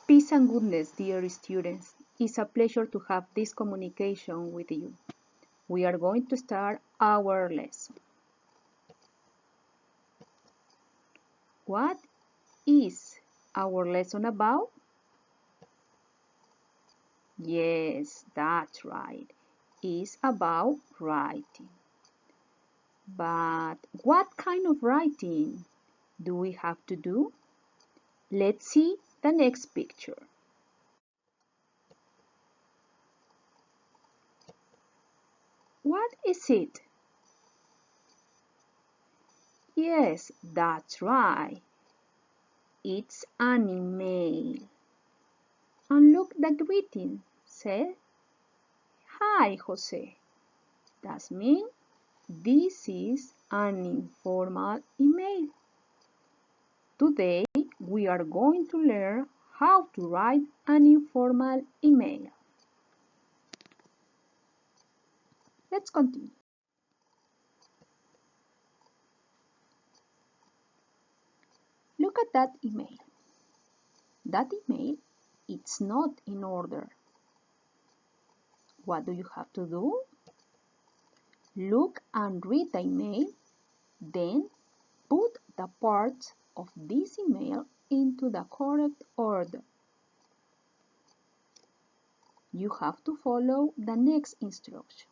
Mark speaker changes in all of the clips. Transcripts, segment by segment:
Speaker 1: Peace and goodness, dear students. It's a pleasure to have this communication with you. We are going to start our lesson. What is our lesson about? Yes, that's right. It's about writing. But what kind of writing do we have to do? Let's see the next picture. What is it? Yes, that's right. It's an email. And look, the greeting said, "Hi, Jose." That means this is an informal email. Today, we are going to learn how to write an informal email. Let's continue. Look at that email. That email, it's not in order. What do you have to do? Look and read the email, then put the parts of this email into the correct order. You have to follow the next instruction.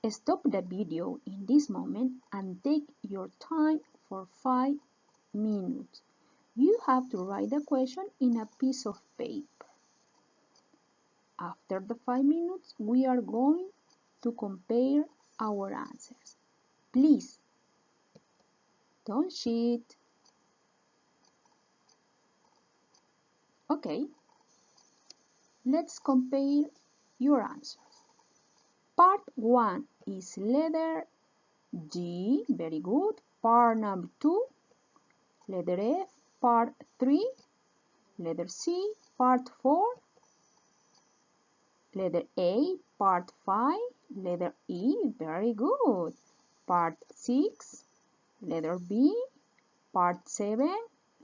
Speaker 1: Stop the video in this moment and take your time for 5 minutes. You have to write the question in a piece of paper. After the 5 minutes, we are going to compare our answers. Please, don't cheat. Okay, let's compare your answers. Part 1 is letter G, very good. Part number 2, letter F. Part 3, letter C. Part 4, letter A. Part 5, letter E, very good. Part 6, letter B. Part 7,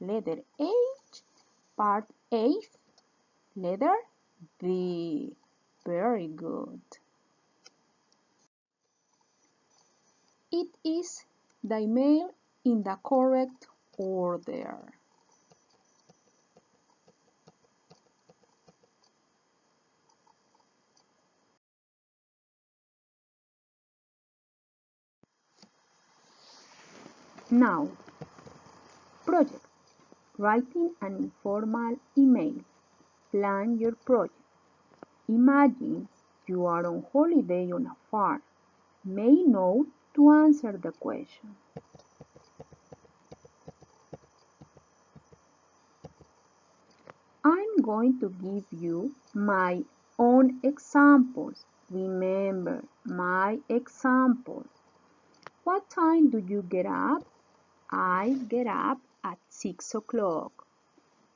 Speaker 1: letter H. Part 8, letter B, very good. It is the email in the correct order. Now, project. Writing an informal email. Plan your project. Imagine you are on holiday on a farm. Make note to answer the question. I'm going to give you my own examples. Remember, my examples. What time do you get up? I get up at 6 o'clock.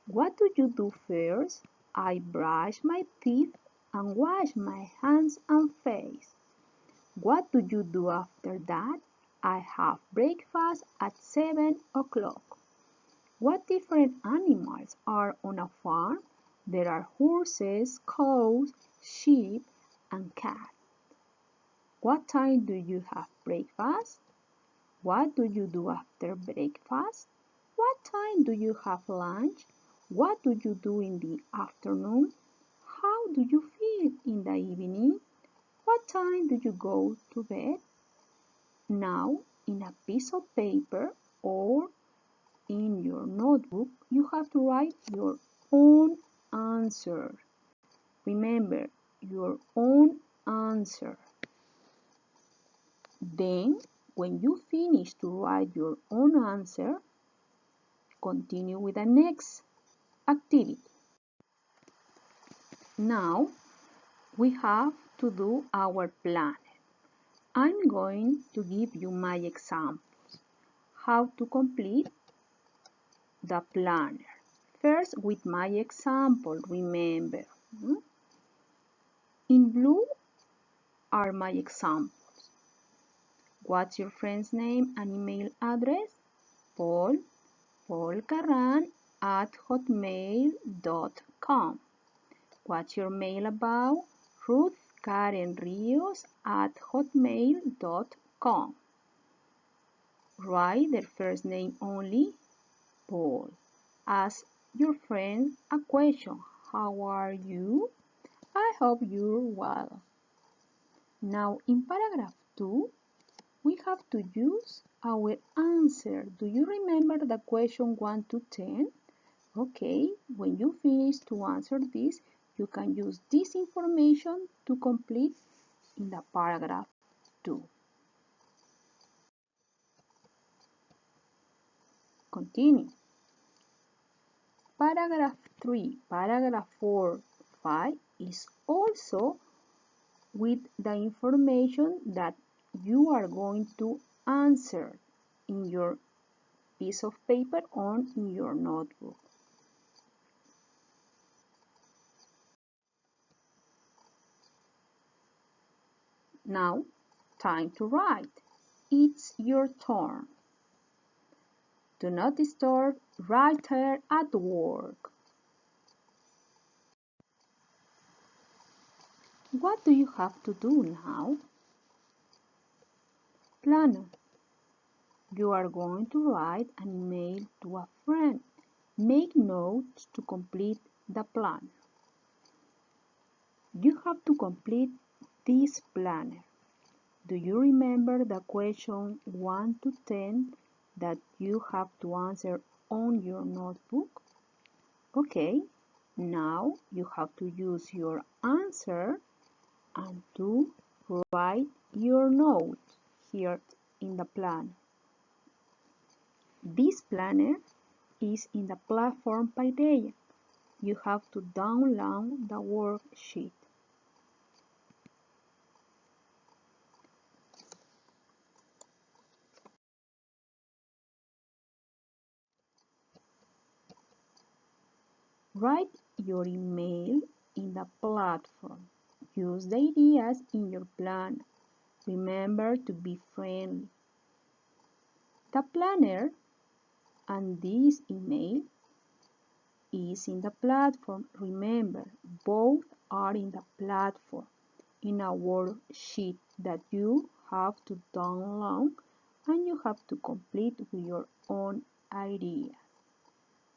Speaker 1: What do you do first? I brush my teeth and wash my hands and face. What do you do after that? I have breakfast at 7 o'clock. What different animals are on a farm? There are horses, cows, sheep, and cats. What time do you have breakfast? What do you do after breakfast? What time do you have lunch? What do you do in the afternoon? How do you feel in the evening? What time do you go to bed? Now, in a piece of paper or in your notebook, you have to write your own answer. Remember, your own answer. Then, when you finish to write your own answer, continue with the next activity. Now, we have to do our plan. I'm going to give you my examples. How to complete the planner. First, with my example, remember. In blue are my examples. What's your friend's name and email address? Paul Carran ruthkarenrios@hotmail.com. What's your mail about? ruthkarenrios@hotmail.com. Write their first name only. Paul. Ask your friend a question. How are you? I hope you're well. Now in paragraph 2, we have to use our answer. Do you remember the question 1 to 10? Okay, when you finish to answer this, you can use this information to complete in the paragraph 2. Continue. Paragraph 3, paragraph 4, 5 is also with the information that you are going to answer in your piece of paper or in your notebook. Now, time to write. It's your turn. Do not disturb writer at work. What do you have to do now? Planner. You are going to write an email to a friend. Make notes to complete the plan. You have to complete this planner. Do you remember the question 1 to 10 that you have to answer on your notebook? Okay, now you have to use your answer and to write your note here in the plan. This planner is in the platform page. You have to download the worksheet. Write your email in the platform. Use the ideas in your plan. Remember to be friendly. The planner and this email is in the platform. Remember, both are in the platform in a worksheet that you have to download and you have to complete with your own ideas.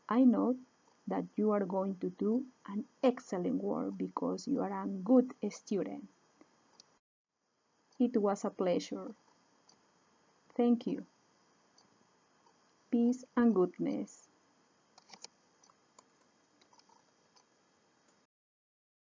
Speaker 1: I know that you are going to do an excellent work because you are a good student. It was a pleasure. Thank you. Peace and goodness.